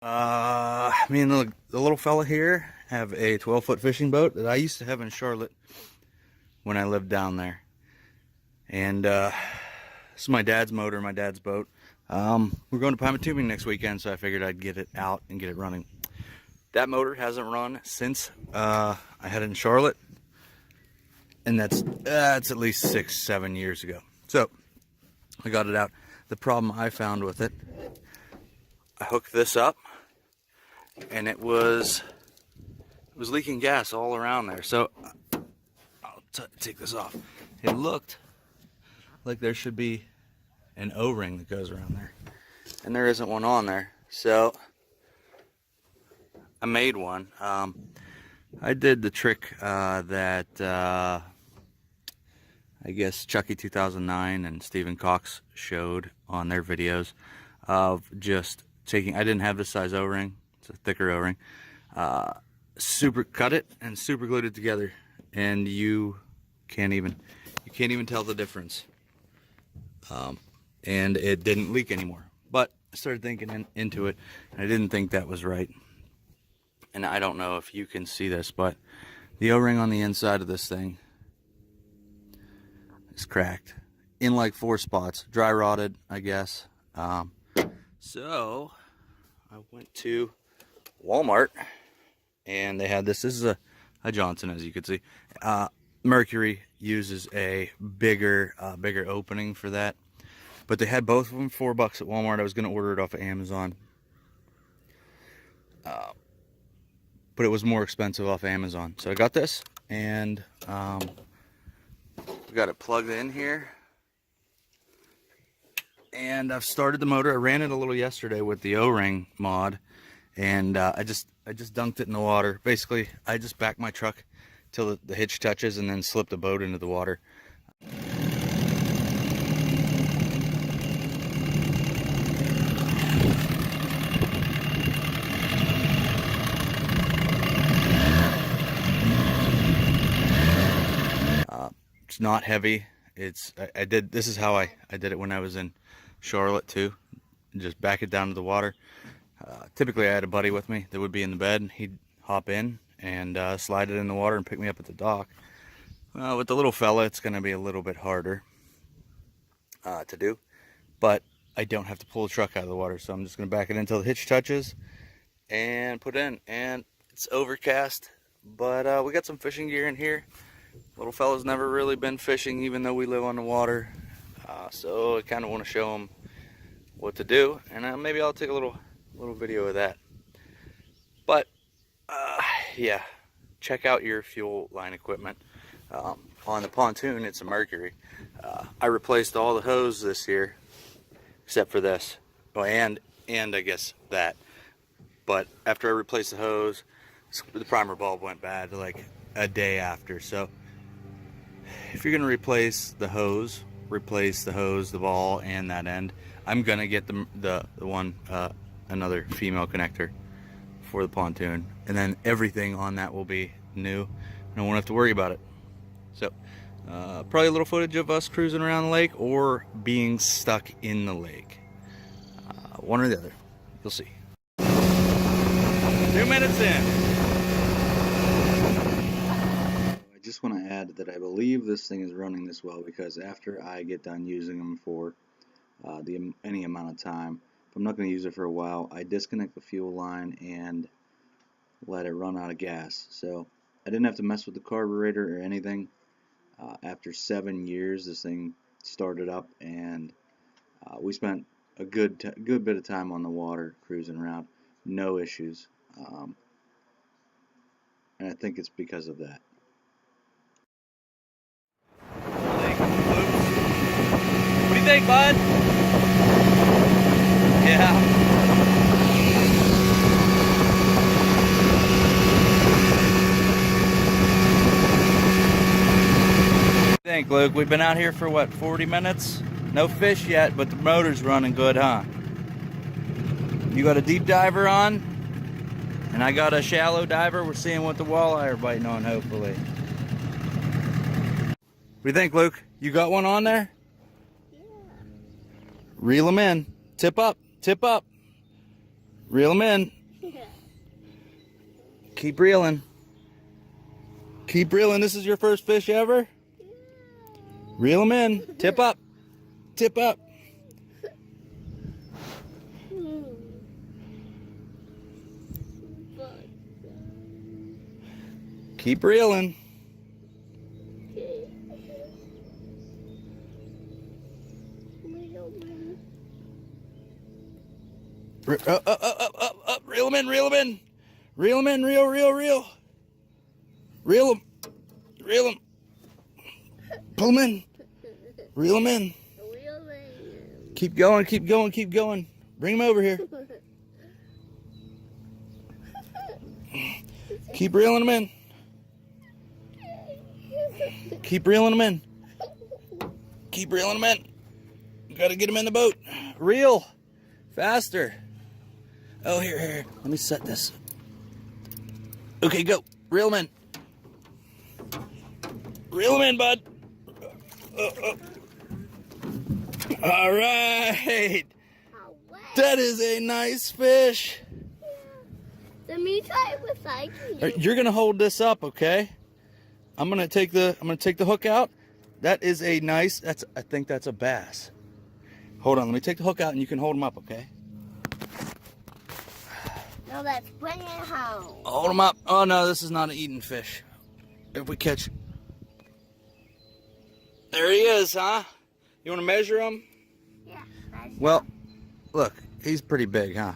Me and the little fella here have a 12-foot fishing boat that I used to have in Charlotte when I lived down there. And this is my dad's motor, my dad's boat. We're going to Pymatuming next weekend, so I figured I'd get it out and get it running. That motor hasn't run since I had it in Charlotte, and that's at least 6-7 years ago. So I got it out. The problem I found with it, I hooked this up, and it was leaking gas all around there. So I'll take this off. It looked like there should be an O-ring that goes around there, and there isn't one on there. So I made one. I did the trick that I guess Chucky 2009 and Stephen Cox showed on their videos of just taking, I didn't have this size O-ring, it's a thicker O-ring, cut it and super glued it together, and you can't even tell the difference. And it didn't leak anymore. But I started thinking into it, and I didn't think that was right. And I don't know if you can see this, but the O-ring on the inside of this thing is cracked in like 4 spots, dry rotted, I guess. So I went to Walmart, and they had this. This is a Johnson, as you can see. Mercury uses a bigger opening for that, but they had both of them $4 at Walmart. I was going to order it off of Amazon, but it was more expensive off Amazon, so I got this, and we got it plugged in here, and I've started the motor. I ran it a little yesterday with the O-ring mod, and I just dunked it in the water. Basically, I just backed my truck till the hitch touches and then slip the boat into the water. It's not heavy. This is how I did it when I was in Charlotte too. Just back it down to the water. Typically I had a buddy with me that would be in the bed. He'd hop in and slide it in the water and pick me up at the dock. With the little fella, it's going to be a little bit harder to do, but I don't have to pull the truck out of the water, so I'm just going to back it until the hitch touches and put in. And it's overcast, but we got some fishing gear in here. Little fella's never really been fishing, even though we live on the water, so I kind of want to show him what to do, and maybe I'll take a little video of that. But yeah, check out your fuel line equipment. On the pontoon, it's a Mercury. I replaced all the hose this year except for this, oh, and I guess that. But after I replaced the hose, the primer bulb went bad like a day after. So if you're gonna replace the hose, the ball, and that end. I'm gonna get the one another female connector for the pontoon, and then everything on that will be new, and I won't have to worry about it. So probably a little footage of us cruising around the lake or being stuck in the lake, one or the other. You'll see. 2 minutes in. I just want to add that I believe this thing is running this well because after I get done using them for any amount of time, if I'm not going to use it for a while, I disconnect the fuel line and let it run out of gas. So I didn't have to mess with the carburetor or anything. After 7 years, this thing started up, and we spent a good bit of time on the water cruising around, no issues, and I think it's because of that. What do you think, bud? Yeah. Think, Luke? We've been out here for what, 40 minutes? No fish yet, but the motor's running good, huh? You got a deep diver on, and I got a shallow diver. We're seeing what the walleye are biting on, hopefully. What do you think, Luke? You got one on there? Yeah. Reel them in. Tip up. Tip up. Reel him in. Keep reeling. Keep reeling. This is your first fish ever? Reel him in. Tip up. Tip up. Keep reeling. Up. Reel him in. Reel him in. Reel him in. Reel. Reel him. Reel him. Pull him in. Reel him in. Keep going. Bring him over here. Keep reeling him in. Keep reeling him in. Keep reeling him in. You gotta get him in the boat. Reel. Faster. Oh, here. Let me set this. Okay, go. Reel him in. Reel him in, bud. All right. That is a nice fish. Let me try it with cycling. You're gonna hold this up, okay? I'm gonna take the hook out. That is a nice. I think that's a bass. Hold on. Let me take the hook out, and you can hold them up, okay? No, let's bring it home. Hold them up. Oh no, this is not an eating fish. If we catch. There he is, huh? You want to measure him? Yeah. Well, look, he's pretty big, huh?